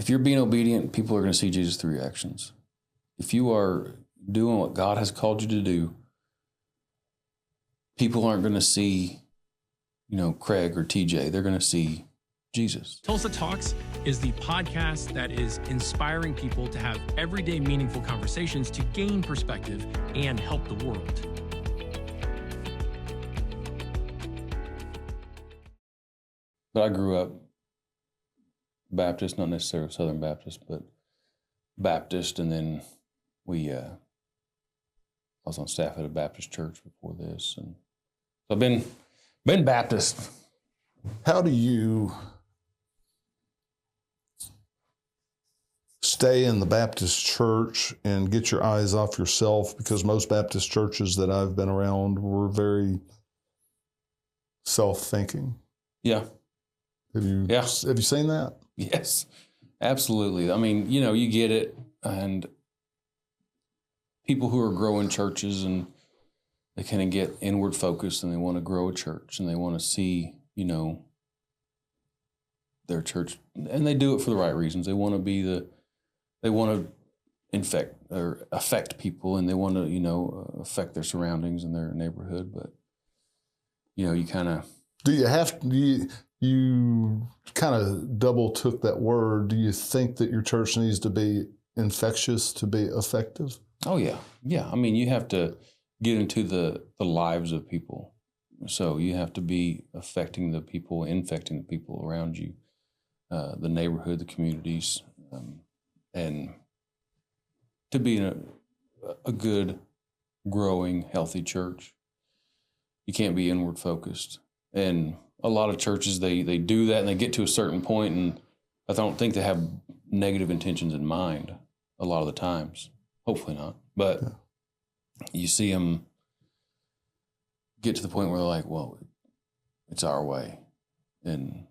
if you're being obedient, people are going to see Jesus through your actions. If you are doing what God has called you to do, people aren't going to see, Craig or TJ. They're going to see Jesus. Tulsa Talks is the podcast that is inspiring people to have everyday meaningful conversations to gain perspective and help the world. But I grew up Baptist, not necessarily Southern Baptist, but Baptist, and then I was on staff at a Baptist church before this, and so I've been Baptist. How do you stay in the Baptist church and get your eyes off yourself? Because most Baptist churches that I've been around were very self-thinking. Yeah. Have you seen that? Yes, absolutely. I mean, you get it, and people who are growing churches, and they kind of get inward focused, and they want to grow a church, and they want to see, their church, and they do it for the right reasons. They want to affect people, and they want to, affect their surroundings and their neighborhood. But, you kind of. You kind of double took that word. Do you think that your church needs to be infectious to be effective? Oh, yeah. Yeah. I mean, you have to get into the lives of people. So you have to be affecting the people, infecting the people around you, the neighborhood, the communities, and to be a good, growing, healthy church. You can't be inward focused. And a lot of churches, they do that, and they get to a certain point, and I don't think they have negative intentions in mind a lot of the times. Hopefully not. But you see them get to the point where they're like, well, it's our way. And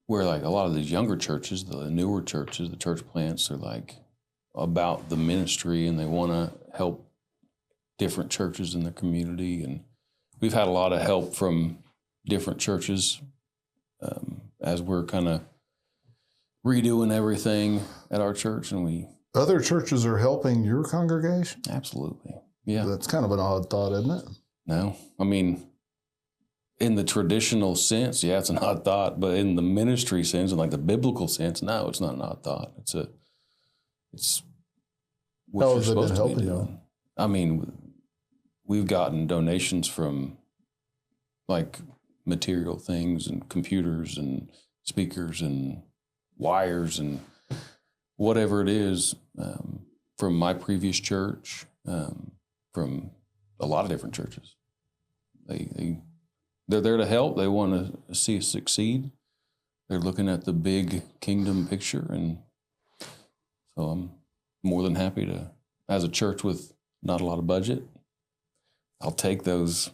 where like a lot of these younger churches, the newer churches, the church plants are like about the ministry, and they want to help different churches in their community. And we've had a lot of help from different churches as we're kind of redoing everything at our church, and other churches are helping your congregation? Absolutely. Yeah. That's kind of an odd thought, isn't it? No. I mean, in the traditional sense, yeah, it's an odd thought, but in the ministry sense and like the biblical sense, no, it's not an odd thought. It's what How you're has it been supposed to be helping doing. you? I mean, we've gotten donations from like material things and computers and speakers and wires and whatever it is, from my previous church, from a lot of different churches. They're there to help. They want to see us succeed. They're looking at the big kingdom picture, and so I'm more than happy to, as a church with not a lot of budget, I'll take those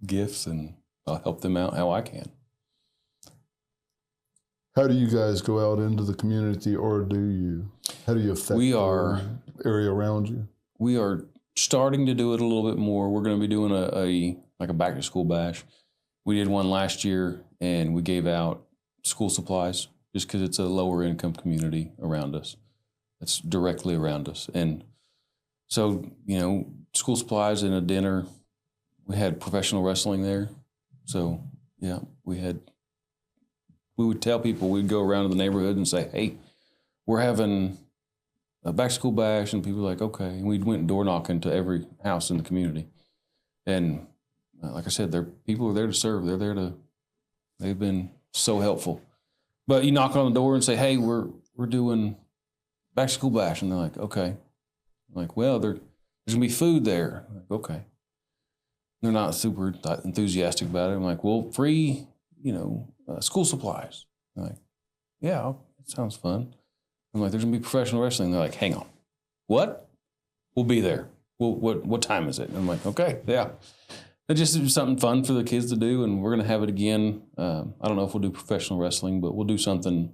gifts and I'll help them out how I can. How do you guys go out into the community, or do you? How do you affect the area around you? We are starting to do it a little bit more. We're going to be doing a back to school bash. We did one last year, and we gave out school supplies just because it's a lower income community around us. It's directly around us. And so, school supplies and a dinner. We had professional wrestling there. So, yeah, we would tell people, we'd go around to the neighborhood and say, hey, we're having a back to school bash, and people were like, okay. And we went door knocking to every house in the community. And like I said, people are there to serve. They've been so helpful. But you knock on the door and say, hey, we're doing back to school bash. And they're like, okay. I'm like, well, there's going to be food there. I'm like, okay. They're not super enthusiastic about it. I'm like, well, free, school supplies. I'm like, yeah, that sounds fun. I'm like, there's going to be professional wrestling. They're like, hang on. What? We'll be there. Well, what time is it? And I'm like, okay, yeah. It just was something fun for the kids to do, and we're going to have it again. I don't know if we'll do professional wrestling, but we'll do something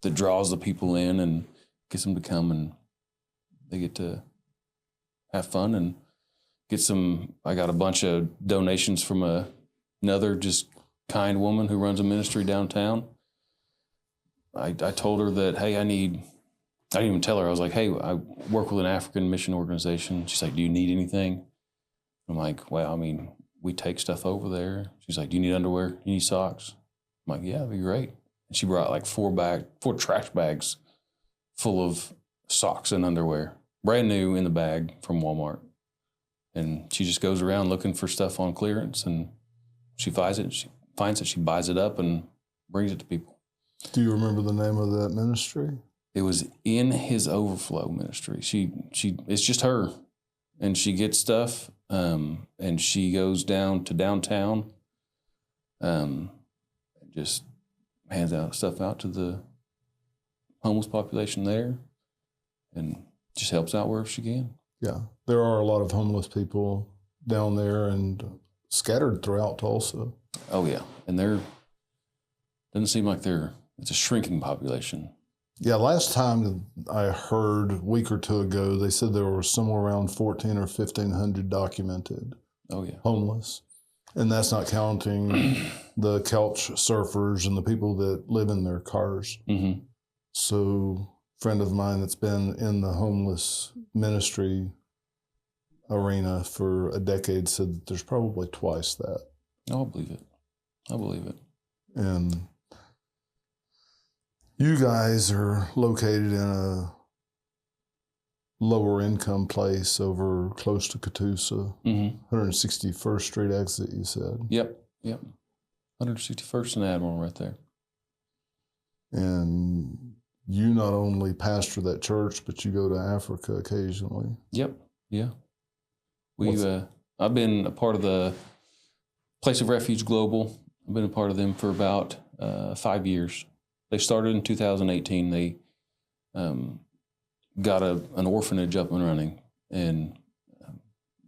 that draws the people in and gets them to come, and they get to have fun and get some. I got a bunch of donations from another just kind woman who runs a ministry downtown. I told her that, hey, I didn't even tell her. I was like, hey, I work with an African mission organization. She's like, do you need anything? I'm like, well, I mean, we take stuff over there. She's like, do you need underwear? You need socks? I'm like, yeah, that'd be great. And she brought like 4 trash bags full of socks and underwear, brand new in the bag from Walmart. And she just goes around looking for stuff on clearance, and she finds it, she buys it up and brings it to people. Do you remember the name of that ministry? It was In His Overflow Ministry. It's just her, and she gets stuff, and she goes down to downtown, just hands out stuff out to the homeless population there, and just helps out wherever she can. Yeah, there are a lot of homeless people down there and scattered throughout Tulsa. Oh yeah, and doesn't seem like it's a shrinking population. Yeah, last time I heard, a week or two ago, they said there were somewhere around 1,400 or 1,500 documented homeless. And that's not counting the couch surfers and the people that live in their cars. Mm-hmm. So a friend of mine that's been in the homeless ministry arena for a decade said that there's probably twice that. I believe it. And you guys are located in a lower income place over close to Catoosa, 161st Street exit, you said. Yep. 161st and Admiral right there. And you not only pastor that church, but you go to Africa occasionally. Yep. Yeah. I've been a part of the Place of Refuge Global. I've been a part of them for about 5 years. They started in 2018. They got an orphanage up and running, and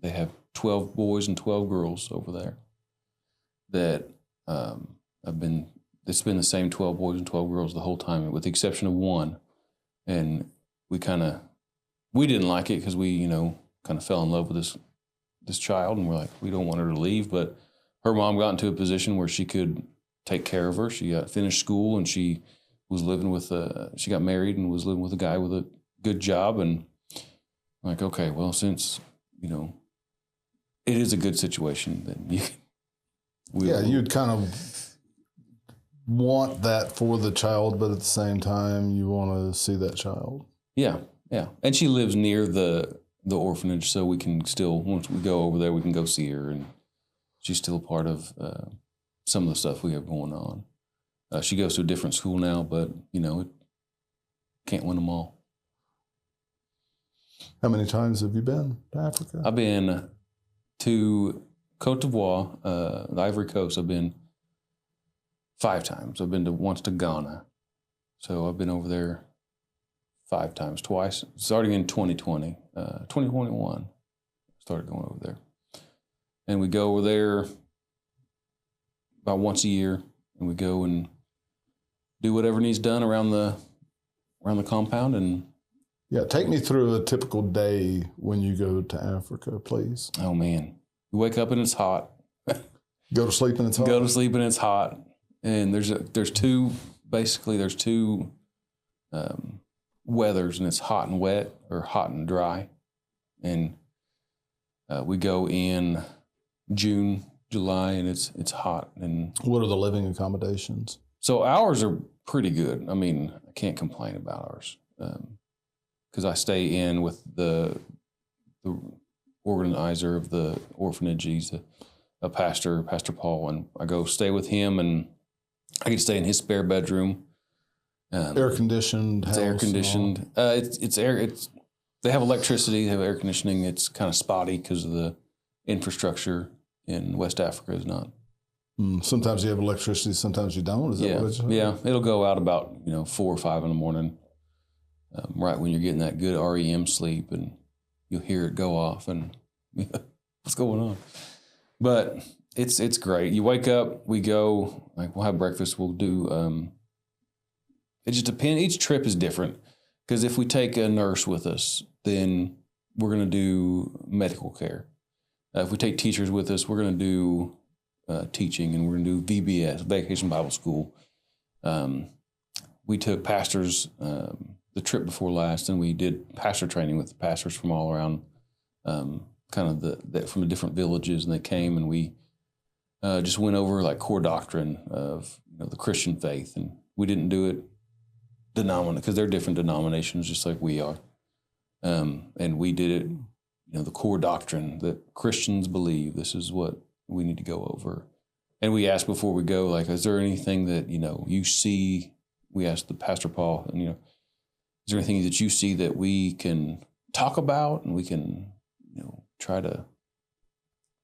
they have 12 boys and 12 girls over there that it's been the same 12 boys and 12 girls the whole time, with the exception of one. And we didn't like it because we, kind of fell in love with this child, and we're like, we don't want her to leave. But her mom got into a position where she could take care of her. She finished school, and she was living with she got married and was living with a guy with a good job. And I'm like, okay, well, since, it is a good situation, then you'd kind of want that for the child, but at the same time, you want to see that child. Yeah. And she lives near the orphanage, so we can still, once we go over there, we can go see her, and she's still a part of some of the stuff we have going on. She goes to a different school now, but, it can't win them all. How many times have you been to Africa? I've been to Côte d'Ivoire, the Ivory Coast. I've been 5 times. I've been once to Ghana. So I've been over there 5 times, twice, starting in 2020. 2021, started going over there. And we go over there about once a year, and we go and do whatever needs done around the compound. And yeah, take me through a typical day when you go to Africa, please. Oh man, you wake up and it's hot. Go to sleep and it's hot. Go to sleep and it's hot. And there's two weathers, and it's hot and wet or hot and dry. And we go in June, July, and it's hot. And what are the living accommodations? So ours are pretty good. I mean, I can't complain about ours because I stay in with the organizer of the orphanage. He's a pastor, Pastor Paul, and I go stay with him, and I get to stay in his spare bedroom. Air conditioned. It's air conditioned. They have electricity. They have air conditioning. It's kind of spotty because of the infrastructure in West Africa is not. Sometimes you have electricity, sometimes you don't. Is that what it's? Yeah, it'll go out about 4 or 5 in the morning, right when you're getting that good REM sleep, and you'll hear it go off, and what's going on? But it's great. You wake up, we go, we'll have breakfast. We'll do. It just depends. Each trip is different, because if we take a nurse with us, then we're going to do medical care. If we take teachers with us, we're going to do teaching, and we're going to do VBS, Vacation Bible School. we took pastors the trip before last, and we did pastor training with the pastors from all around, kind of from the different villages, and they came, and we just went over like core doctrine of the Christian faith, and we didn't do it because they're different denominations, just like we are, and we did it, the core doctrine that Christians believe. This is what we need to go over, and we asked before we go, like, is there anything that you see? We asked the Pastor Paul, and is there anything that you see that we can talk about and we can try to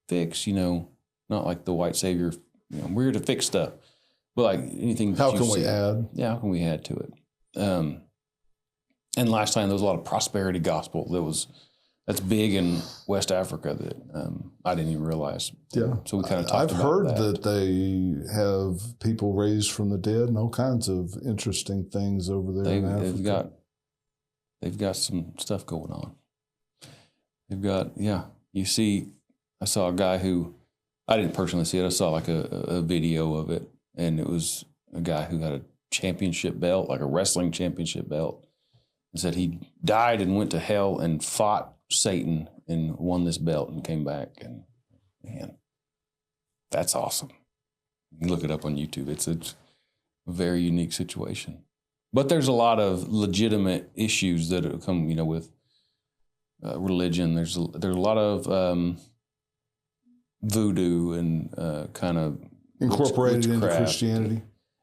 fix? Not like the white savior. We're here to fix stuff, but like anything. How can we add? Yeah, how can we add to it? And last time there was a lot of prosperity gospel that's big in West Africa that I didn't even realize. Yeah, so we kind of talked I've about heard that they have people raised from the dead and all kinds of interesting things over there in Africa. They've got some stuff going on. They've got You see, I saw a guy who I didn't personally see it. I saw like a video of it, and it was a guy who had a championship belt, like a wrestling championship belt, and said he died and went to hell and fought Satan and won this belt and came back. And man, that's awesome. You can look it up on YouTube. It's a very unique situation. But there's a lot of legitimate issues that come, with religion. There's a lot of voodoo and kind of incorporated into Christianity.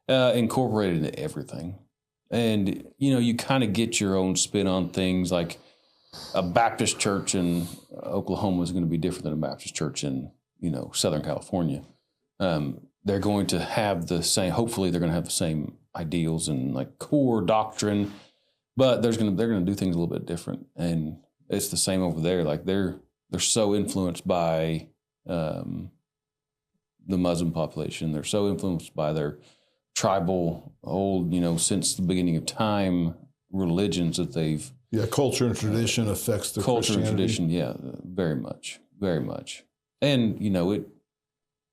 Incorporated into everything. And, you kind of get your own spin on things. Like a Baptist church in Oklahoma is going to be different than a Baptist church in, Southern California. They're going to have hopefully they're going to have the same ideals and like core doctrine, but they're going to do things a little bit different. And it's the same over there. Like they're so influenced by the Muslim population. They're so influenced by their tribal old, since the beginning of time, religions that they've. Yeah, culture and tradition affects their culture and tradition. Yeah, very much, very much. And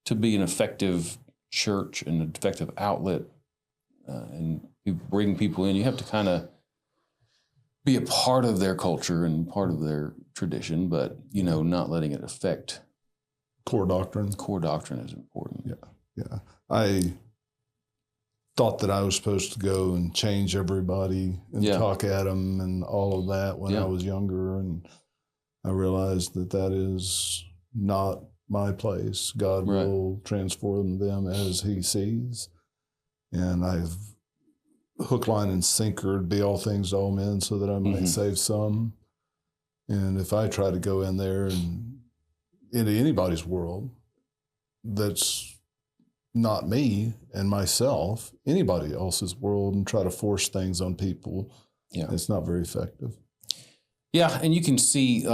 to be an effective church and an effective outlet, and bring people in, you have to kind of be a part of their culture and part of their tradition, but not letting it affect core doctrine. Core doctrine is important. Yeah. I thought that I was supposed to go and change everybody and talk at them and all of that when I was younger, and I realized that is not my place. God will transform them as He sees, and I've hook, line, and sinker to be all things to all men so that I might save some. And if I try to go in there and into anybody's world that's not me and myself, anybody else's world, and try to force things on people, it's not very effective. Yeah, and you can see,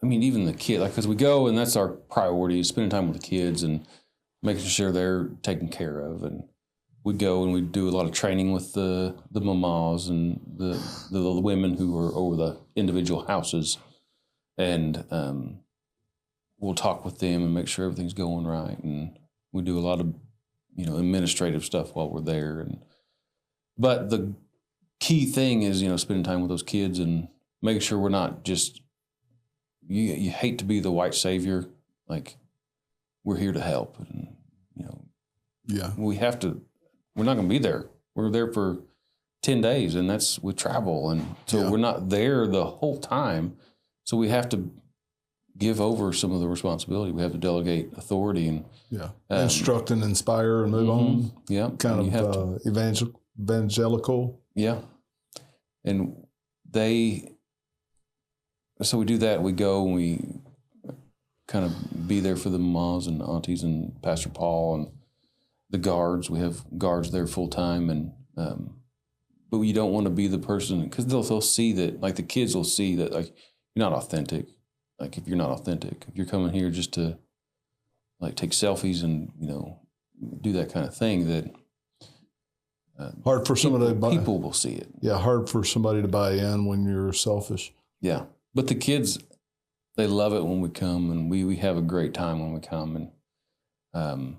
even the kid, because we go, and that's our priority, is spending time with the kids and making sure they're taken care of. And we go and we do a lot of training with the mamas and the women who are over the individual houses, and we'll talk with them and make sure everything's going right. And we do a lot of administrative stuff while we're there. But the key thing is spending time with those kids and making sure we're not just you hate to be the white savior. Like, we're here to help, and we have to. We're not going to be there. We're there for 10 days, and that's with travel. And so we're not there the whole time. So we have to give over some of the responsibility. We have to delegate authority and instruct and inspire and move on. Yeah. Kind of evangelical. Yeah. And so we do that. We go and we kind of be there for the mamas and aunties and Pastor Paul and the guards. We have guards there full time, and but you don't want to be the person, because they'll see that, like the kids will see that, like, you're not authentic. Like, if you're not authentic, if you're coming here just to like take selfies and do that kind of thing, that hard for somebody to buy. People will see it. Yeah, hard for somebody to buy in when you're selfish. Yeah, but the kids, they love it when we come, and we have a great time when we come, and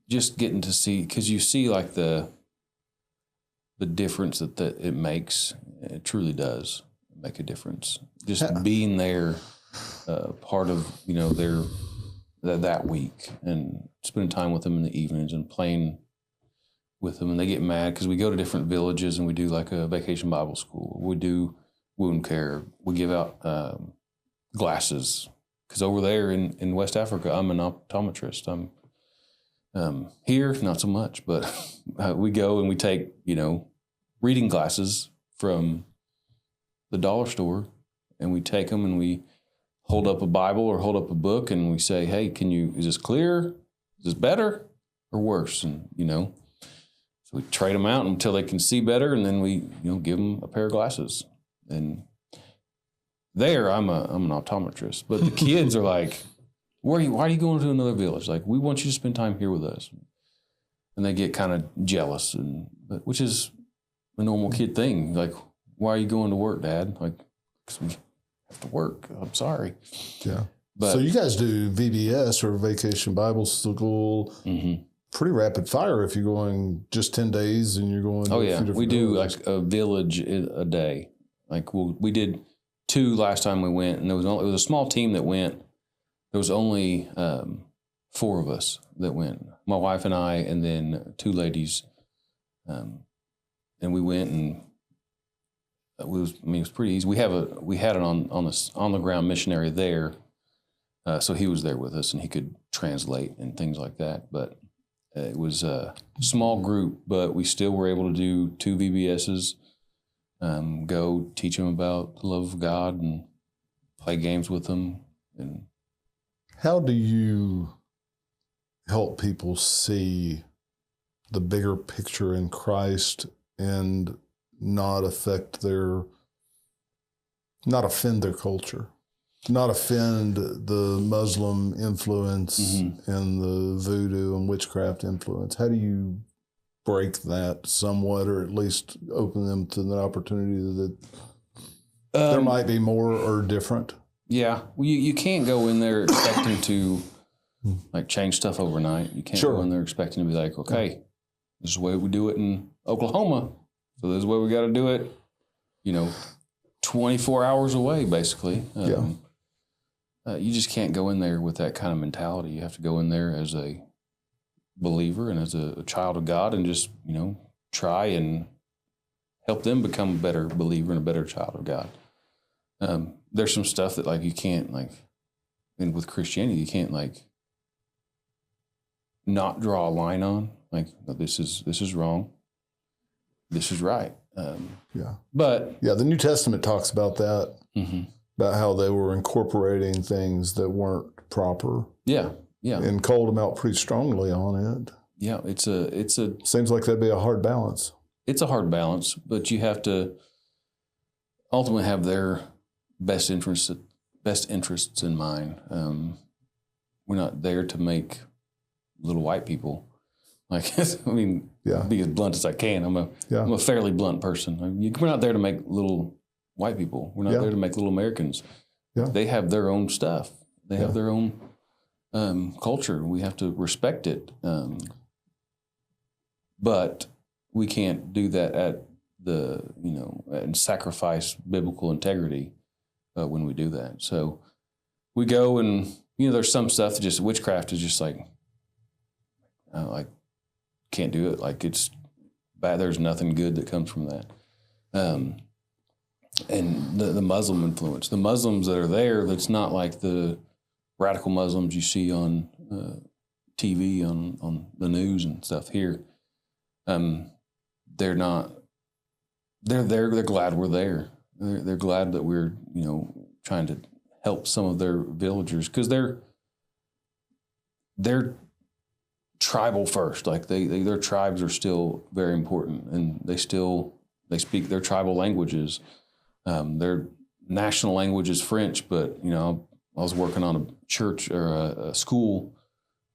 just getting to see, because you see like the difference that it makes. It truly does make a difference. Just being there, part of, you know, that week, and spending time with them in the evenings and playing with them. And they get mad because we go to different villages and we do like a vacation Bible school. We do wound care. We give out glasses, because over there in West Africa, I'm an optometrist. I'm here, not so much, but we go and we take, you know, reading glasses from the dollar store, and we take them and we hold up a Bible or hold up a book and we say, hey, is this clear? Is this better or worse? And, you know, so we trade them out until they can see better, and then we, you know, give them a pair of glasses. And there, I'm an optometrist, but the kids are like, why are you going to another village? Like, we want you to spend time here with us. And they get kind of jealous, which is a normal kid thing. Like, why are you going to work, Dad? Like, because we have to work. I'm sorry. Yeah. But, so you guys do VBS, or Vacation Bible School, pretty rapid fire if you're going just 10 days and you're going. Oh, yeah. We do like a village a day. Like, we did 2 last time we went, and it was a small team that went. There was only 4 of us that went. My wife and I, and then 2 ladies. And we went, and it was pretty easy. We had it on the ground missionary there, so he was there with us, and he could translate and things like that. But it was a small group, but we still were able to do 2 VBSs. Go teach them about the love of God and play games with them. And how do you help people see the bigger picture in Christ and not offend their culture, not offend the Muslim influence and the voodoo and witchcraft influence? How do you break that somewhat, or at least open them to the opportunity that there might be more or different? Yeah, well, you can't go in there expecting to like change stuff overnight. You can't go in there expecting to be like, okay, this is the way we do it in Oklahoma, so this is the way we got to do it. You know, 24 hours away, basically. You just can't go in there with that kind of mentality. You have to go in there as a believer and as a child of God, and just, you know, try and help them become a better believer and a better child of God. There's some stuff that like you can't like, and with Christianity, you can't like not draw a line on. Like, no, this is wrong. This is right. But the New Testament talks about that, about how they were incorporating things that weren't proper. Yeah. And called them out pretty strongly on it. Yeah, it's a seems like that'd be a hard balance. It's a hard balance, but you have to ultimately have their best interests in mind. We're not there to make little white people. Like, I mean, be as blunt as I can. I'm a fairly blunt person. We're not there to make little white people. We're not there to make little Americans. They have their own stuff. They have their own culture. We have to respect it. But we can't do that at and sacrifice biblical integrity when we do that. So we go, and, you know, there's some stuff that just, witchcraft is just like can't do it. Like, it's bad. There's nothing good that comes from that. And the Muslim influence, the Muslims that are there, that's not like the radical Muslims you see on TV, on the news and stuff here. They're not. They're glad we're there. They're glad that we're, you know, trying to help some of their villagers, because they're tribal first. Like, their tribes are still very important, and they speak their tribal languages. Their national language is French, but, you know, I was working on a church or a school,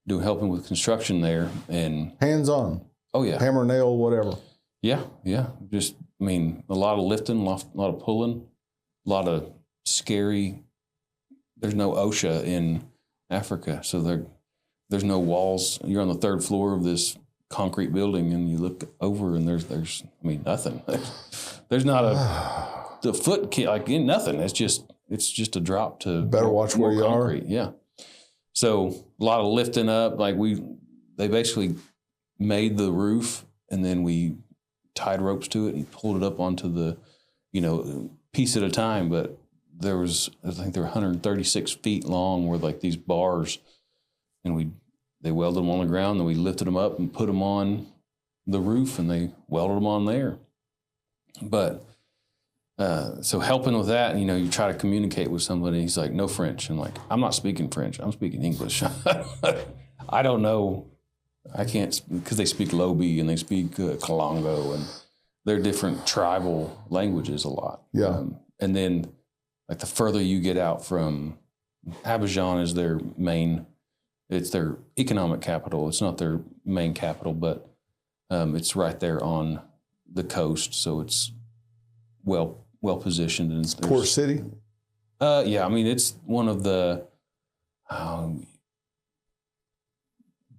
helping with construction there, and hands on. Oh yeah, hammer, nail, whatever. Yeah. Just, I mean, a lot of lifting, a lot of pulling, a lot of scary. There's no OSHA in Africa, so they're there's no walls. You're on the third floor of this concrete building, and you look over, and there's I mean, nothing. There's not the foot like nothing. It's just a drop to better watch where you concrete. are. Yeah. So a lot of lifting up. Like they basically made the roof, and then we tied ropes to it and pulled it up onto the, piece at a time. But I think they're 136 feet long, were like these bars, and they welded them on the ground, and we lifted them up and put them on the roof, and they welded them on there. But so helping with that, you try to communicate with somebody. He's like, no French. I'm like, I'm not speaking French. I'm speaking English. I don't know. I can't, because they speak Lobi and they speak Kalongo, and they're different tribal languages a lot. Yeah. And then like the further you get out from Abidjan is it's their economic capital. It's not their main capital, but it's right there on the coast. So it's well positioned. And Port city? Yeah. I mean, it's one of the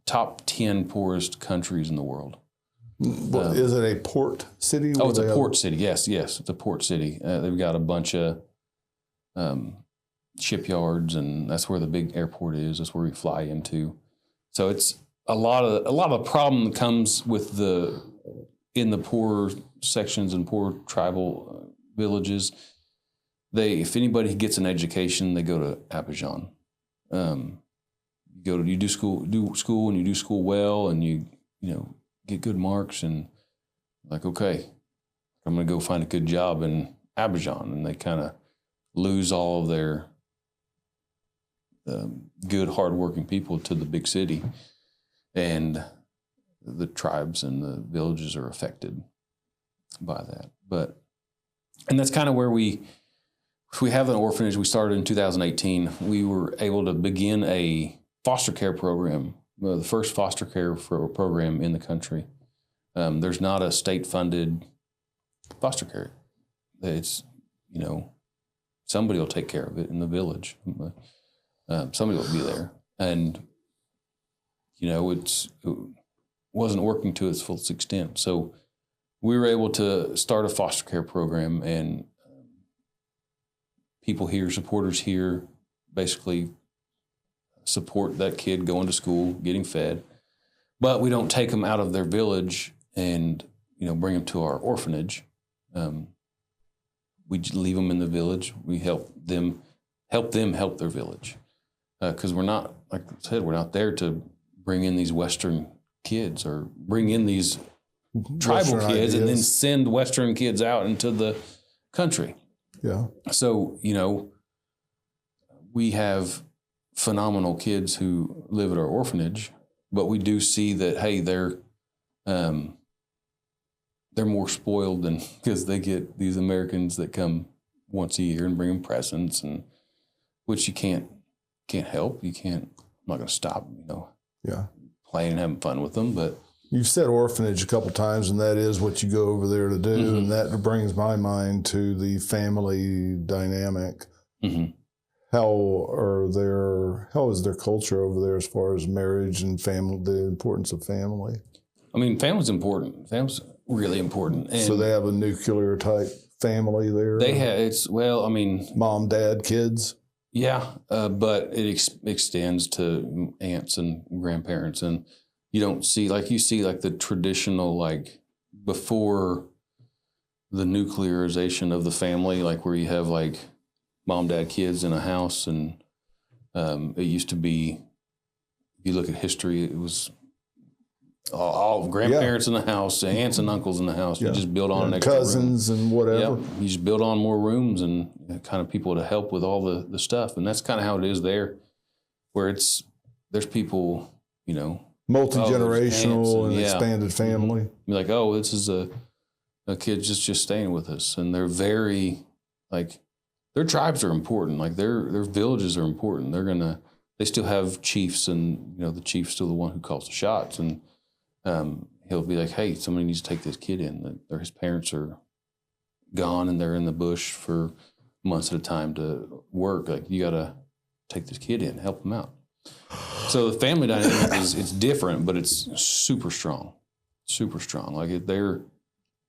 top 10 poorest countries in the world. Is it a port city? Oh, it's a port city. Yes, it's a port city. They've got a bunch of shipyards, and that's where the big airport is. That's where we fly into. So it's a lot of the problem that comes with in the poor sections and poor tribal villages. If anybody gets an education, they go to Abidjan. You do school, and you do school well, and you get good marks, and like, okay, I'm going to go find a good job in Abidjan. And they kind of lose all of their good, hardworking people to the big city. And the tribes and the villages are affected by that. And that's kind of where we have an orphanage. We started in 2018. We were able to begin a foster care program, the first foster care program in the country. There's not a state-funded foster care. It's, somebody will take care of it in the village. Somebody will be there. And, it wasn't working to its full extent. So we were able to start a foster care program, and people here, supporters here, basically support that kid going to school, getting fed. But we don't take them out of their village and, bring them to our orphanage. We leave them in the village. We help them help their village. Because we're not, like I said, we're not there to bring in these Western kids or bring in these tribal Western kids ideas. And then send Western kids out into the country. Yeah. So, we have phenomenal kids who live at our orphanage, but we do see that, hey, they're more spoiled than, because they get these Americans that come once a year and bring them presents, and which you can't help. I'm not going to stop, Yeah. playing and having fun with them, but You've said orphanage a couple of times, and that is what you go over there to do. Mm-hmm. And that brings my mind to the family dynamic. Mm-hmm. How is their culture over there as far as marriage and family, the importance of family? I mean, family's important. Family's really important. And So they have a nuclear type family there? Mom, dad, kids? Yeah, but it extends to aunts and grandparents, and you don't see the traditional, before the nuclearization of the family, where you have mom, dad, kids in a house, and it used to be, if you look at history, it was all grandparents in the house, aunts and uncles in the house. You just build on an extra cousins room. And whatever. Yep. You just build on more rooms and kind of people to help with all the stuff. And that's kind of how it is there, where there's people, Multi-generational and expanded family. Mm-hmm. You're like, oh, this is a kid just staying with us. And they're very, their tribes are important. Their villages are important. They still have chiefs, and, the chief's still the one who calls the shots. And he'll be like, hey, somebody needs to take this kid in. His parents are gone and they're in the bush for months at a time to work. You got to take this kid in, help him out. So the family dynamic it's different, but it's super strong. Like they're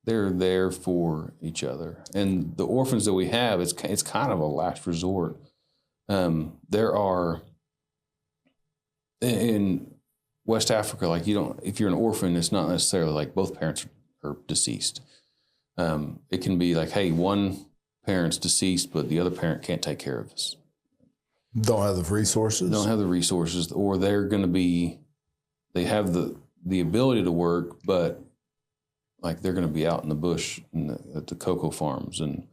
there for each other. And the orphans that we have, it's kind of a last resort. There are in West Africa, like if you're an orphan, it's not necessarily like both parents are deceased. It can be like, hey, one parent's deceased, but the other parent can't take care of us. Don't have the resources. Or they're going to be, they have the ability to work, but like they're going to be out in the bush at the cocoa farms and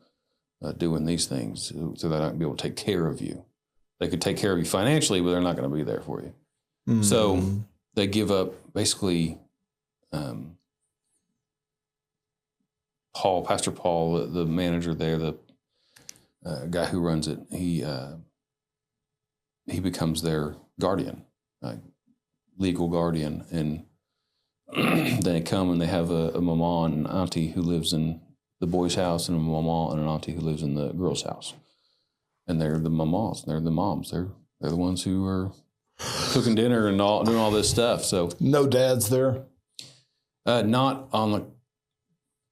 doing these things, so they're not going to be able to take care of you. They could take care of you financially, but they're not going to be there for you. Mm-hmm. So they give up basically. Pastor Paul, the manager there, the guy who runs it, he becomes their guardian, legal guardian, and then they come and they have a mama and an auntie who lives in the boys' house, and a mama and an auntie who lives in the girls' house, and they're the mamas, they're the moms, they're the ones who are cooking dinner and doing all this stuff. So no dads there, not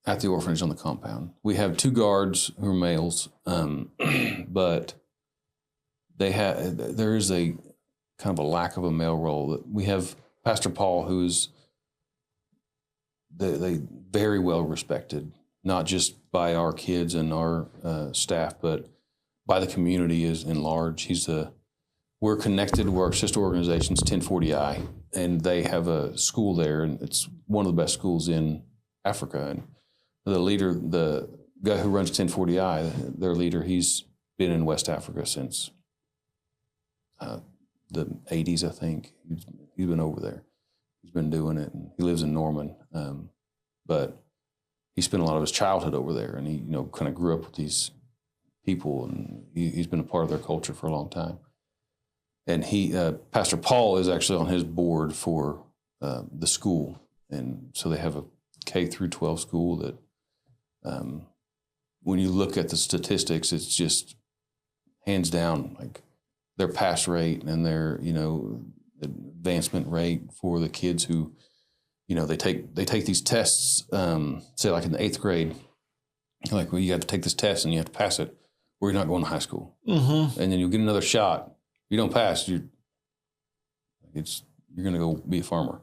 at the orphanage on the compound. We have 2 guards who are males, but there is a kind of a lack of a male role. We have Pastor Paul, who's they very well respected, not just by our kids and our staff, but by the community in large. We're connected. We're our sister organization's 1040i, and they have a school there, and it's one of the best schools in Africa. And the leader, the guy who runs 1040i, their leader, he's been in West Africa since the 80s, I think. He's been over there. He's been doing it, and he lives in Norman. But he spent a lot of his childhood over there, and he kind of grew up with these people, and he's been a part of their culture for a long time. And Pastor Paul is actually on his board for the school, and so they have a K through 12 school that. When you look at the statistics, it's just hands down like their pass rate and their advancement rate for the kids who they take these tests. Say like in the 8th grade, like, well, you have to take this test and you have to pass it, or you're not going to high school. Mm-hmm. And then you'll get another shot. If you don't pass, you're going to go be a farmer.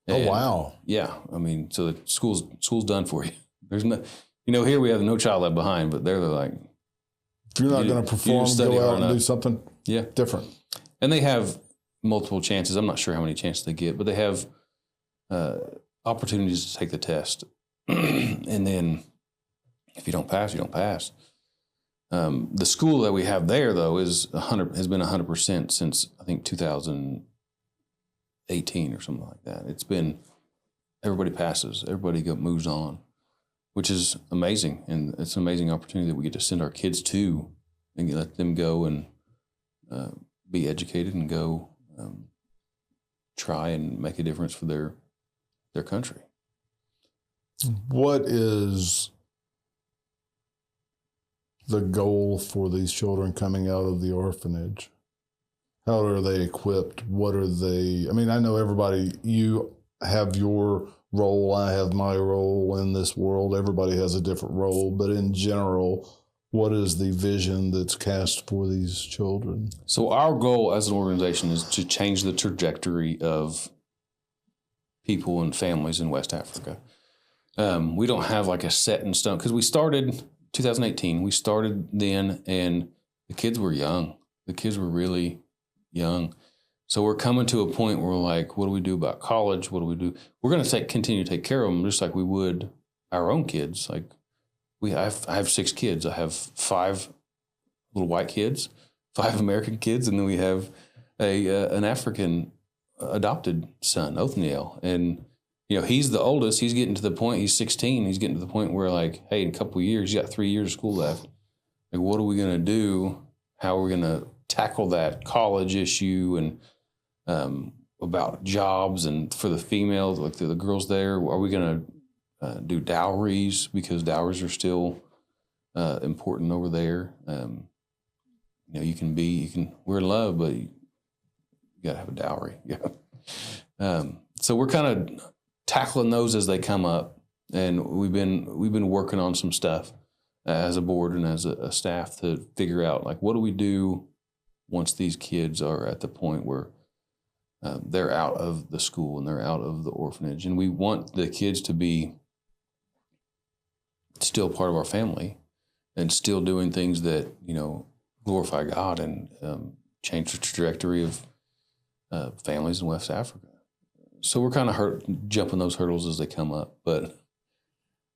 And, oh wow! Yeah, I mean, so the school's done for you. There's no, here we have no child left behind, but they're like, if you're not going to perform, go out and do something different. And they have multiple chances. I'm not sure how many chances they get, but they have opportunities to take the test. And then if you don't pass, you don't pass. The school that we have there, though, has been 100% since, I think, 2018 or something like that. It's been, everybody passes, everybody moves on, which is amazing. And it's an amazing opportunity that we get to send our kids to and let them go and be educated and go try and make a difference for their country. What is the goal for these children coming out of the orphanage? How are they equipped? What are they? I mean, I know everybody, you have your role, I have my role in this world. Everybody has a different role, but in general, what is the vision that's cast for these children? So our goal as an organization is to change the trajectory of people and families in West Africa. We don't have like a set in stone, because we started 2018. We started then, and the kids were young. The kids were really young. So we're coming to a point where we're like, what do we do about college? What do we do? We're going to continue to take care of them just like we would our own kids. Like I have 6 kids. I have 5 little white kids, 5 American kids, and then we have an African adopted son, Othniel. And he's the oldest. He's getting to the point. He's 16. He's getting to the point where, like, hey, in a couple of years, you got 3 years of school left. Like, what are we going to do? How are we going to tackle that college issue and about jobs and for the females, like the girls there? Are we going to do dowries, because dowries are still important over there? We're in love, but you got to have a dowry. Yeah. So we're kind of tackling those as they come up, and we've been working on some stuff as a board and as a staff to figure out, like, what do we do once these kids are at the point where they're out of the school and they're out of the orphanage, and we want the kids to be still part of our family and still doing things that, glorify God and change the trajectory of families in West Africa. So we're kind of jumping those hurdles as they come up. But,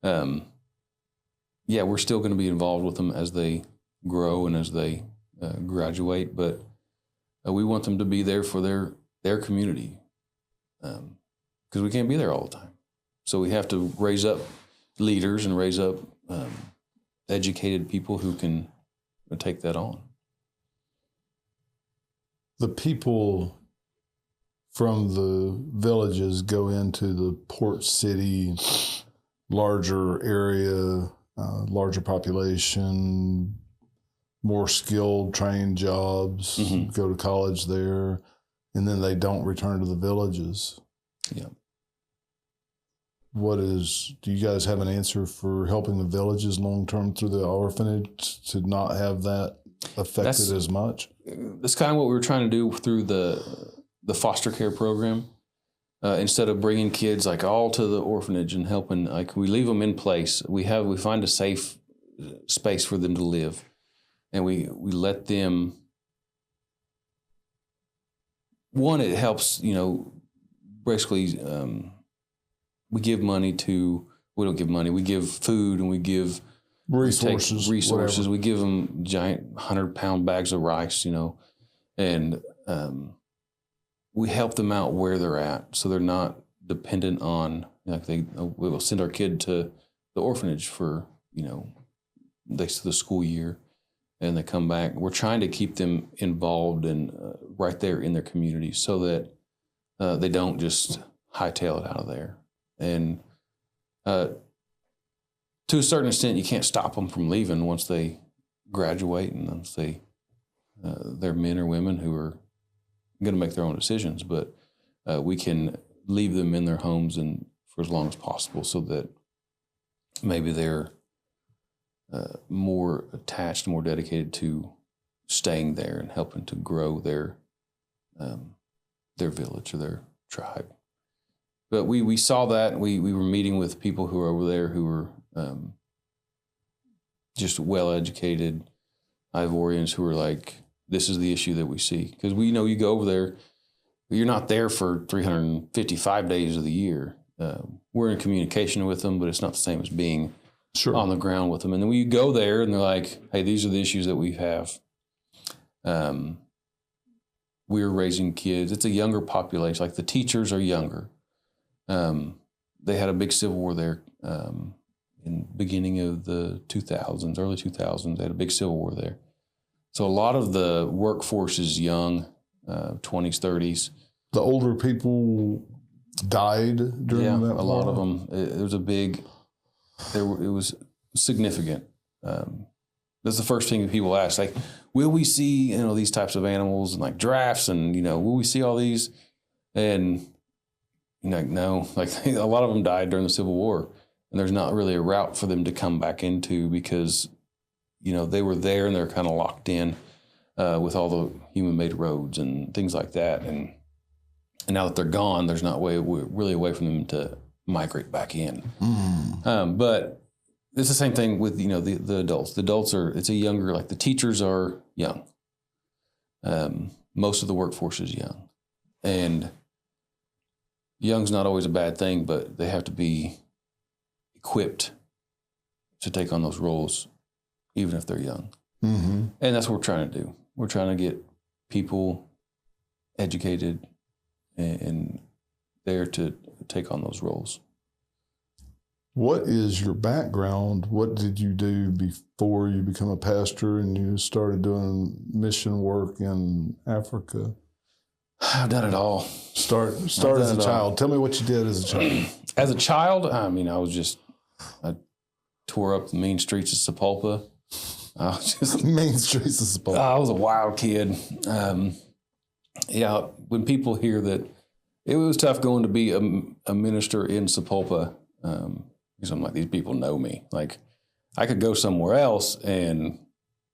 we're still going to be involved with them as they grow and as they graduate. But we want them to be there for their community, because we can't be there all the time. So we have to raise up leaders and raise up educated people who can take that on. The people from the villages go into the port city, larger area, larger population, more skilled, trained jobs, go to college there, and then they don't return to the villages. Yeah. Do you guys have an answer for helping the villages long-term through the orphanage to not have that affected as much? That's kind of what we were trying to do through the foster care program. Instead of bringing kids like all to the orphanage and helping, like, we leave them in place. We find a safe space for them to live, and we let them. One, it helps, basically. We give money we don't give money, we give food, and we give resources. Whatever. We give them giant 100-pound bags of rice, and we help them out where they're at, so they're not dependent on, we will send our kid to the orphanage for, the school year, and they come back. We're trying to keep them involved and right there in their community, so that they don't just hightail it out of there. And to a certain extent, you can't stop them from leaving once they graduate, and once they're men or women who are going to make their own decisions. But we can leave them in their homes and for as long as possible, so that maybe they're more attached, more dedicated to staying there and helping to grow their village or their tribe. But we saw that. We were meeting with people who are over there who were just well-educated Ivorians who were like, this is the issue that we see. Because you go over there, you're not there for 355 days of the year. We're in communication with them, but it's not the same as being on the ground with them. And then we go there and they're like, hey, these are the issues that we have. We're raising kids. It's a younger population. Like, the teachers are younger. They had a big civil war there in the beginning of the 2000s, early 2000s. They had a big civil war there. So a lot of the workforce is young, 20s, 30s. The older people died during that war? A lot of them. It was significant. That's the first thing that people ask, like, will we see, these types of animals and like giraffes and, will we see all these? And no, like, a lot of them died during the Civil War, and there's not really a route for them to come back into because, they were there and they're kind of locked in with all the human-made roads and things like that. And now that they're gone, there's not really a way for them to migrate back in. But it's the same thing with, the adults. The adults it's a younger, like, the teachers are young. Most of the workforce is young. And young's not always a bad thing, but they have to be equipped to take on those roles, even if they're young. And that's what we're trying to do. We're trying to get people educated and there to take on those roles. What is your background? What did you do before you became a pastor and you started doing mission work in Africa? I've done it all. Start as a child. Tell me what you did as a child. As a child, I tore up the mean streets of Sapulpa. Main streets of Sapulpa. I was a wild kid. yeah, when people hear that, it was tough going to be a minister in Sapulpa, because I'm like, these people know me. Like, I could go somewhere else and,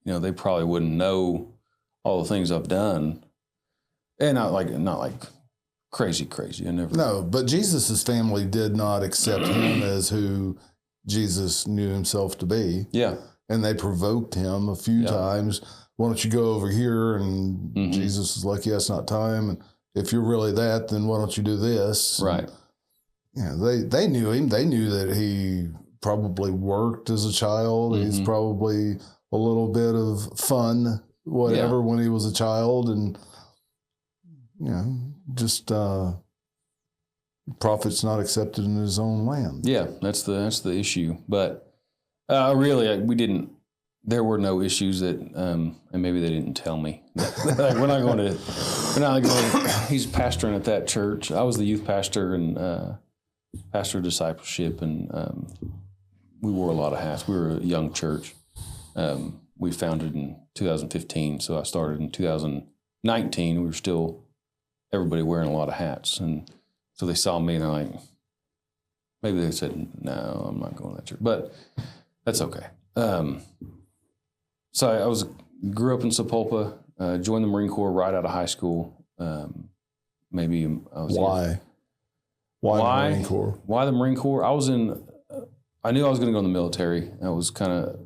they probably wouldn't know all the things I've done. And not like crazy. I never. No, but Jesus' family did not accept him as who Jesus knew himself to be. Yeah. And they provoked him a few times. Why don't you go over here? And Jesus is like, yeah, it's not time. And if you're really that, then why don't you do this? Right. They knew him. They knew that he probably worked as a child. He's probably a little bit of fun, whatever, when he was a child. And, just prophet's not accepted in his own land. Yeah, that's the issue. But really, we didn't. There were no issues that, and maybe they didn't tell me. Like, we're not going to. He's pastoring at that church. I was the youth pastor and pastor of Discipleship, and we wore a lot of hats. We were a young church. We founded in 2015, so I started in 2019. We were still everybody wearing a lot of hats, and so they saw me and they're like, maybe they said, no, I'm not going to that church, but that's okay. So I grew up in Sapulpa, joined the Marine Corps right out of high school. Maybe I was Why? Why the Marine Corps? Why the Marine Corps? I knew I was going to go in the military. That was kind of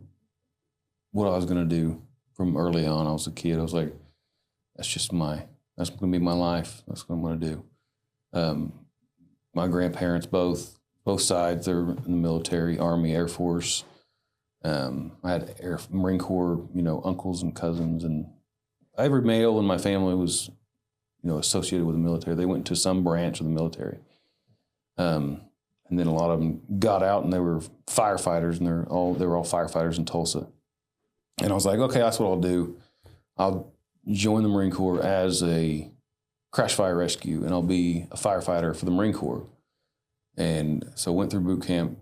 what I was going to do from early on. I was a kid. I was like, that's going to be my life. That's what I'm going to do. My grandparents, both sides, they're in the military, Army, Air Force. I had Marine Corps, uncles and cousins, and every male in my family was, associated with the military. They went to some branch of the military. And then a lot of them got out and they were firefighters, and they were all firefighters in Tulsa. And I was like, okay, that's what I'll do. I'll join the Marine Corps as a crash fire rescue, and I'll be a firefighter for the Marine Corps. And so went through boot camp,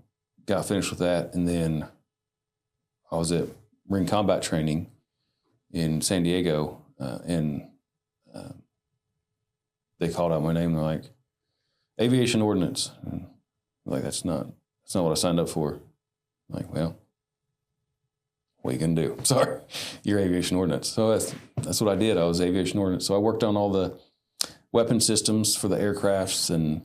got finished with that, and then I was at Marine combat training in San Diego, and they called out my name. They're like, aviation ordnance. And I'm like, that's not what I signed up for. I'm like, well, what are you going to do? Sorry, you're aviation ordnance. So that's what I did. I was aviation ordnance. So I worked on all the weapon systems for the aircrafts and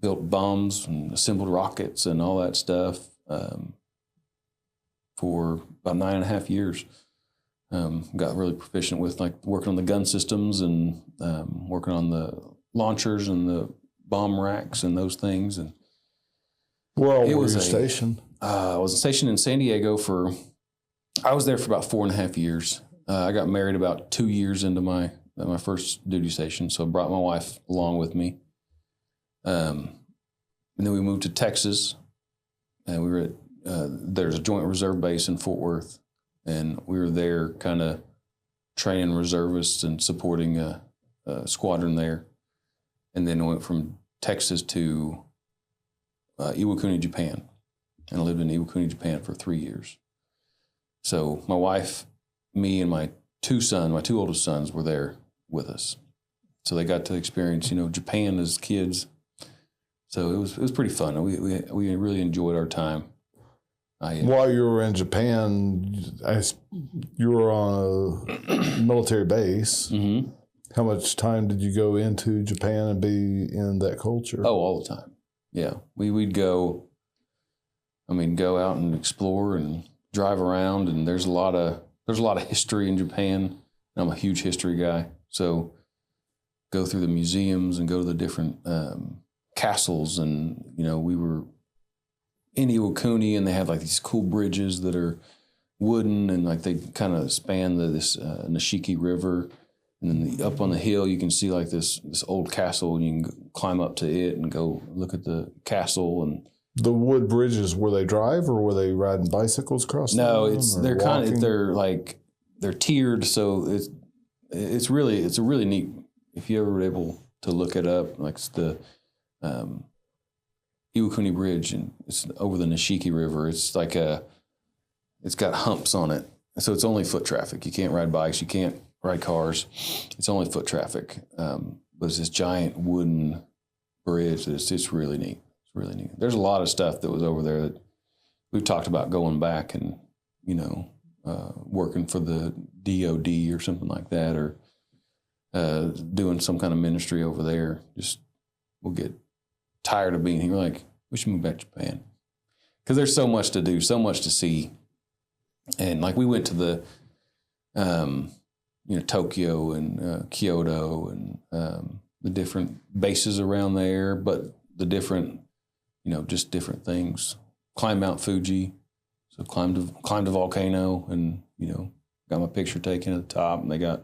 built bombs and assembled rockets and all that stuff for about 9.5 years. Got really proficient with working on the gun systems and working on the launchers and the bomb racks and those things. And where were you stationed? I was stationed in San Diego I was there for about 4.5 years. I got married about 2 years into my first duty station, so I brought my wife along with me. And then we moved to Texas, and we were at there's a Joint Reserve Base in Fort Worth, and we were there kind of training reservists and supporting a squadron there. And then I went from Texas to Iwakuni, Japan, and I lived in Iwakuni, Japan for 3 years. So my wife, me, and my two oldest sons were there with us. So they got to experience, Japan as kids. So it was pretty fun. We really enjoyed our time. While you were in Japan, you were on a military base. Mm-hmm. How much time did you go into Japan and be in that culture? Oh, all the time. Yeah, we'd go out and explore and drive around, and there's a lot of history in Japan. I'm a huge history guy, so go through the museums and go to the different castles, and we were in Iwakuni, and they have these cool bridges that are wooden, and they kind of span this Nishiki River, and then up on the hill you can see this old castle, and you can climb up to it and go look at the castle. And the wood bridges, were they drive or were they riding bicycles across? No, they're tiered, so it's a really neat. If you ever were able to look it up, it's the Iwakuni Bridge, and it's over the Nishiki River. It's got humps on it, so it's only foot traffic. You can't ride bikes. You can't ride cars. It's only foot traffic, but it's this giant wooden bridge. It's really neat. It's really neat. There's a lot of stuff that was over there that we've talked about going back and, working for the DOD or something like that, or doing some kind of ministry over there. Just we'll get tired of being here. Like, we should move back to Japan because there's so much to do, so much to see. And like we went to the, Tokyo and Kyoto and the different bases around there, but the different, just different things. Climbed Mount Fuji, so climbed a volcano, and got my picture taken at the top. And I got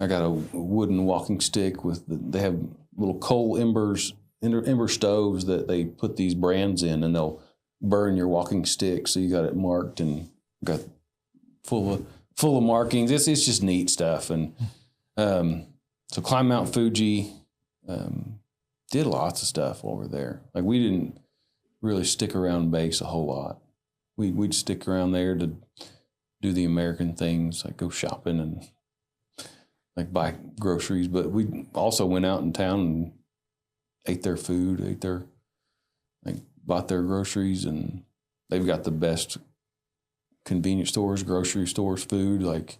a wooden walking stick they have little coal ember stoves that they put these brands in, and they'll burn your walking stick. So you got it marked and got full of markings. It's just neat stuff. And so climbed Mount Fuji, did lots of stuff over there. Like, we didn't really stick around base a whole lot. We'd stick around there to do the American things, like go shopping and like buy groceries. But we also went out in town and ate their food, bought their groceries, and they've got the best convenience stores, grocery stores, food like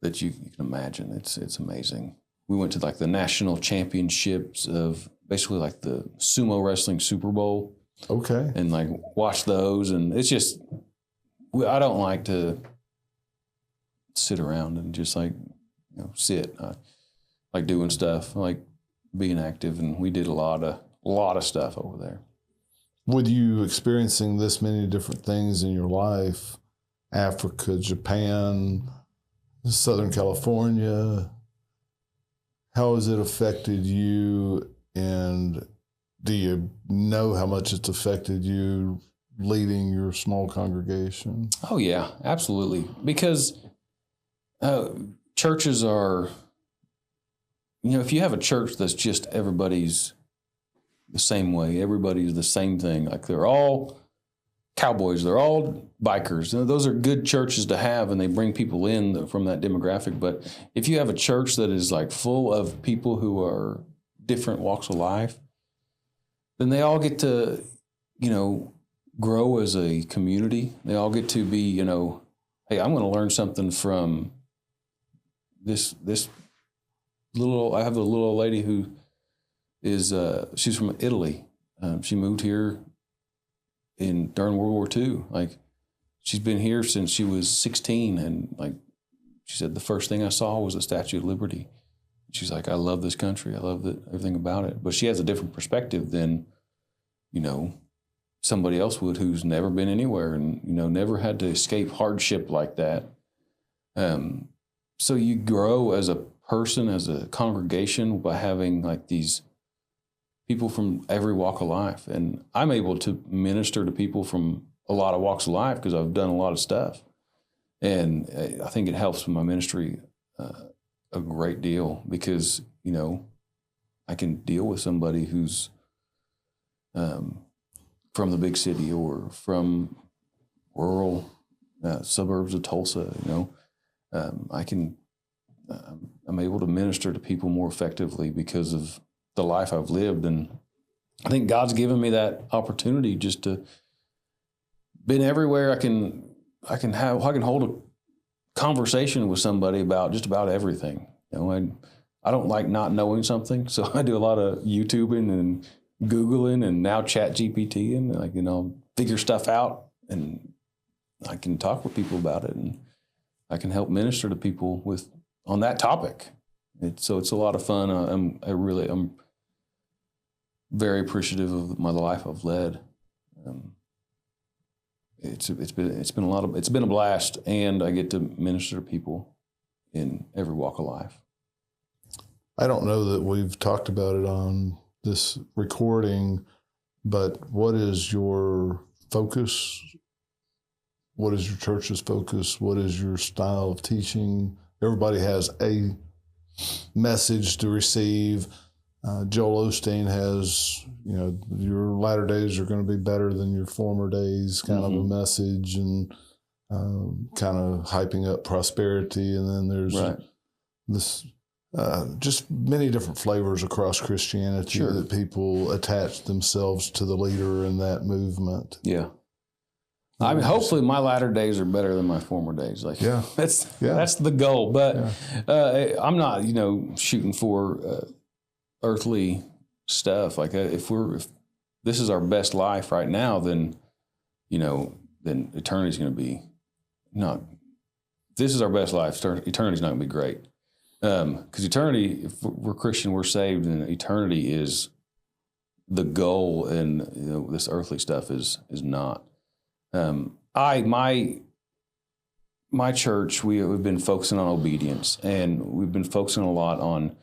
that you can imagine. It's amazing. We went to like the national championships of basically like the sumo wrestling Super Bowl. Okay. And like watch those, and it's just, I don't like to sit around and just like sit. I like doing stuff. I like being active, and we did a lot of stuff over there. With you experiencing this many different things in your life, Africa, Japan, Southern California, how has it affected you, and do you know how much it's affected you leading your small congregation? Oh, yeah, absolutely. Because churches are, if you have a church that's just everybody's the same way, everybody's the same thing, like they're all cowboys, they're all bikers. Those are good churches to have, and they bring people in from that demographic. But if you have a church that is like full of people who are different walks of life, then they all get to, grow as a community. They all get to be, hey, I'm going to learn something from this little. I have a little old lady who is she's from Italy. She moved here during World War II. Like, she's been here since she was 16, and like she said, the first thing I saw was the Statue of Liberty. She's like, I love this country. I love everything about it. But she has a different perspective than, somebody else would who's never been anywhere and, never had to escape hardship like that. So you grow as a person, as a congregation, by having like these people from every walk of life. And I'm able to minister to people from a lot of walks of life because I've done a lot of stuff. And I think it helps with my ministry a great deal because, I can deal with somebody who's from the big city or from rural suburbs of Tulsa. I'm able to minister to people more effectively because of the life I've lived. And I think God's given me that opportunity just to been everywhere I can hold a conversation with somebody about just about everything. I don't like not knowing something, so I do a lot of YouTubing and Googling and now ChatGPT, and figure stuff out, and I can talk with people about it, and I can help minister to people on that topic. So it's a lot of fun. I'm very appreciative of the life I've led. It's been a blast, and I get to minister to people in every walk of life. I don't know that we've talked about it on this recording, but what is your focus? What is your church's focus? What is your style of teaching? Everybody has a message to receive. Joel Osteen has, your latter days are going to be better than your former days, kind of a message. And kind of hyping up prosperity. And then there's this, just many different flavors across Christianity that people attach themselves to the leader in that movement. Yeah. I mean, hopefully my latter days are better than my former days. Like, that's the goal. But I'm not, shooting for earthly stuff. Like, if this is our best life right now, then eternity's going to be not. If this is our best life, eternity's not going to be great. Because eternity, if we're Christian, we're saved, and eternity is the goal, and this earthly stuff is not. My church, we've been focusing on obedience, and we've been focusing a lot on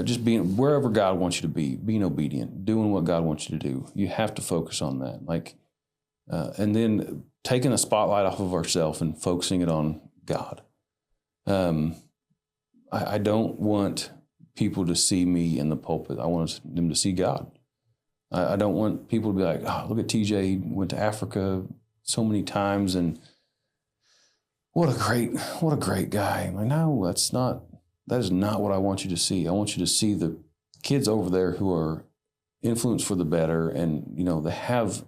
just being wherever God wants you to be, being obedient, doing what God wants you to do. You have to focus on that, and then taking the spotlight off of ourselves and focusing it on God. I don't want people to see me in the pulpit. I want them to see God. I don't want people to be like, oh, look at TJ, he went to Africa so many times, and what a great guy. I'm like, no, that is not what I want you to see. I want you to see the kids over there who are influenced for the better, and they have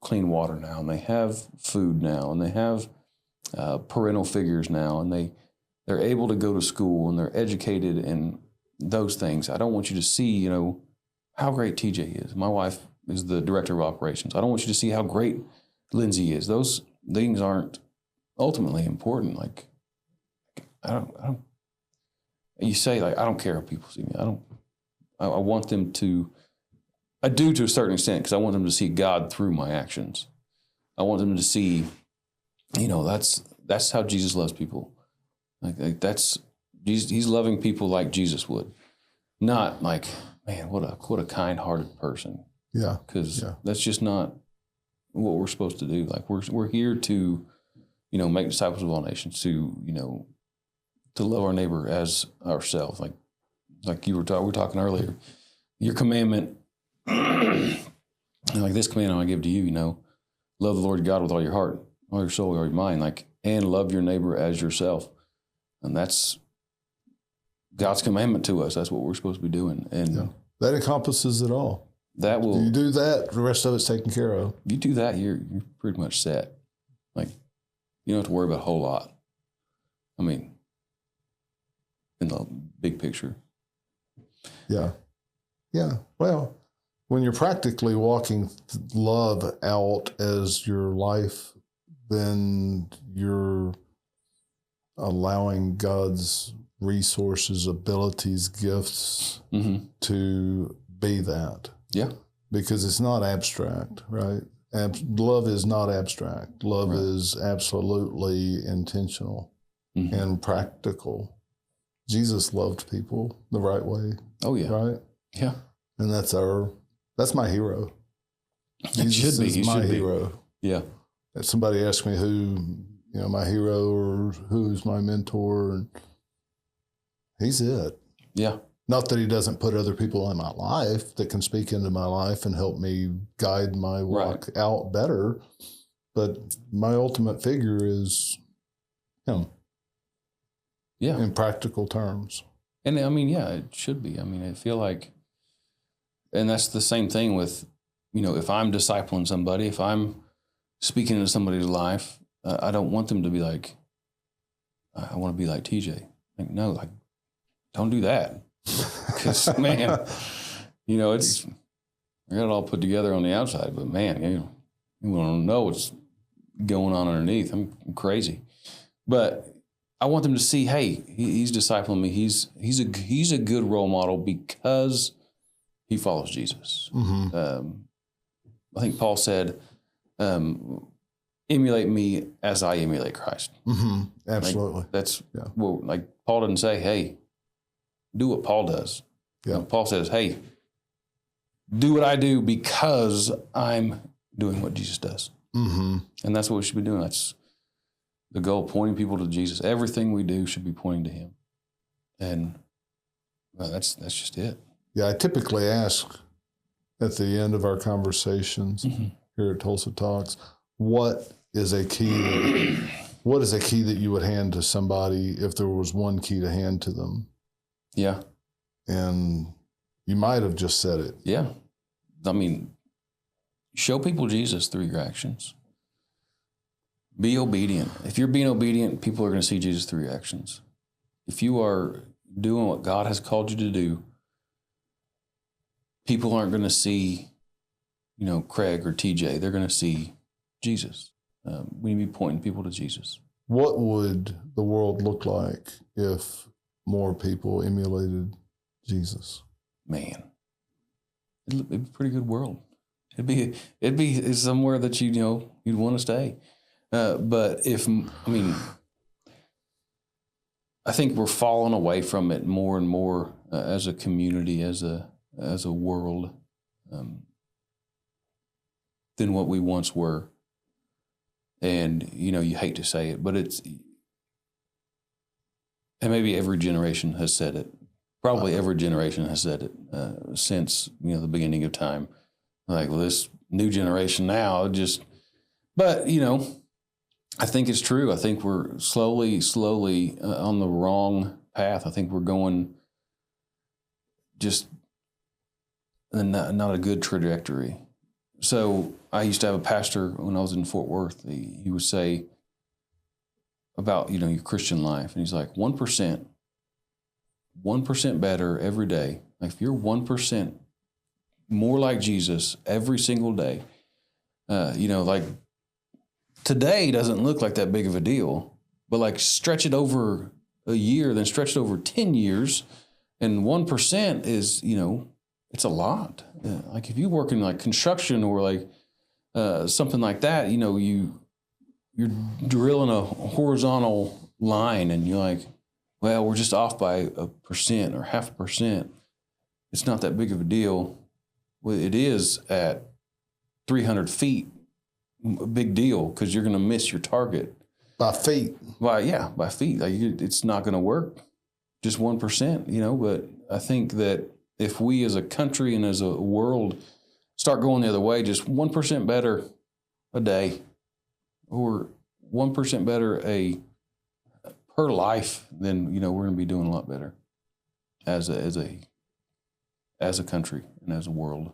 clean water now, and they have food now, and they have parental figures now, and they're able to go to school, and they're educated in those things. I don't want you to see, how great TJ is. My wife is the director of operations. I don't want you to see how great Lindsay is. Those things aren't ultimately important. Like, I don't. You say, like, I don't care how people see me. I want them to. I do to a certain extent, because I want them to see God through my actions. I want them to see, that's how Jesus loves people. Like that's he's loving people like Jesus would, not like, man, what a kind-hearted person. Yeah, because that's just not what we're supposed to do. Like we're here to, make disciples of all nations, to to love our neighbor as ourselves. Like we were talking earlier, your commandment, like this commandment I give to you, love the Lord God with all your heart, all your soul, all your mind, and love your neighbor as yourself. And that's God's commandment to us. That's what we're supposed to be doing. And that encompasses it all. That will. You do that, the rest of it's taken care of. You do that, you're pretty much set. Like, you don't have to worry about a whole lot. I mean, in the big picture. Yeah. Yeah. Well, when you're practically walking love out as your life, then you're allowing God's resources, abilities, gifts to be that. Yeah. Because it's not abstract, right? Love is not abstract. Love is absolutely intentional and practical. Jesus loved people the right way. Oh, yeah. Right? Yeah. And that's my hero. Jesus is my hero. Yeah. If somebody asked me who, my hero or who's my mentor, and he's it. Yeah. Not that he doesn't put other people in my life that can speak into my life and help me guide my walk out better, but my ultimate figure is him. Yeah. In practical terms. And I mean, it should be. I mean, I feel like, and that's the same thing with, if I'm discipling somebody, if I'm speaking into somebody's life, I don't want them to be like, I want to be like TJ. Like, no, don't do that. Because, man, it's, I got it all put together on the outside, but man, you want to know what's going on underneath. I'm crazy. But I want them to see, hey, he's discipling me. He's a good role model because he follows Jesus. I think Paul said, emulate me as I emulate Christ. Absolutely. Well, Paul didn't say, hey, do what Paul does. Yeah. Paul says, hey, do what I do because I'm doing what Jesus does. And that's what we should be doing. That's the goal, pointing people to Jesus. Everything we do should be pointing to him. And that's just it. Yeah, I typically ask at the end of our conversations here at Tulsa Talks, what is a key? What is a key that you would hand to somebody if there was one key to hand to them? Yeah. And you might have just said it. Yeah. I mean, show people Jesus through your actions. Be obedient. If you're being obedient, people are going to see Jesus through your actions. If you are doing what God has called you to do, people aren't going to see, Craig or TJ. They're going to see Jesus. We need to be pointing people to Jesus. What would the world look like if more people emulated Jesus? Man, it'd be a pretty good world. It'd be somewhere that you'd want to stay. But I think we're falling away from it more and more as a community, as a world, than what we once were. And, you hate to say it, but and maybe every generation has said it. Probably every generation has said it since, the beginning of time. Like, well, this new generation now but, I think it's true. I think we're slowly on the wrong path. I think we're going just not a good trajectory. So I used to have a pastor when I was in Fort Worth. He would say about, your Christian life. And he's like, 1% better every day. Like if you're 1% more like Jesus every single day, like today doesn't look like that big of a deal, but like stretch it over a year, then stretch it over 10 years. And 1% is, it's a lot. Like if you work in like construction or like something like that, you're drilling a horizontal line and you're like, well, we're just off by 1% or 0.5%. It's not that big of a deal. Well, it is at 300 feet, a big deal because you're going to miss your target. By feet. By feet. Like it's not going to work. Just 1%, but I think that if we as a country and as a world start going the other way, just 1% better a day or 1% better per life, then, we're going to be doing a lot better as a country and as a world.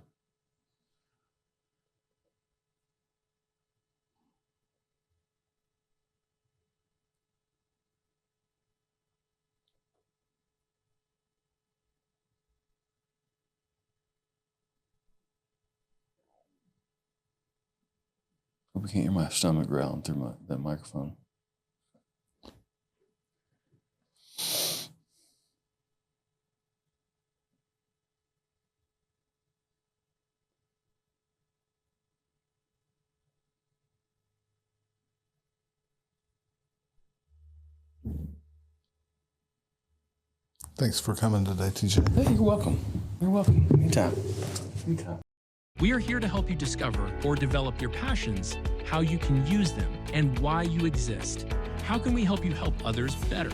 Hope you can't hear my stomach growling through that microphone. Thanks for coming today, TJ. Hey, you're welcome. You're welcome. Anytime. We are here to help you discover or develop your passions, how you can use them, and why you exist. How can we help you help others better?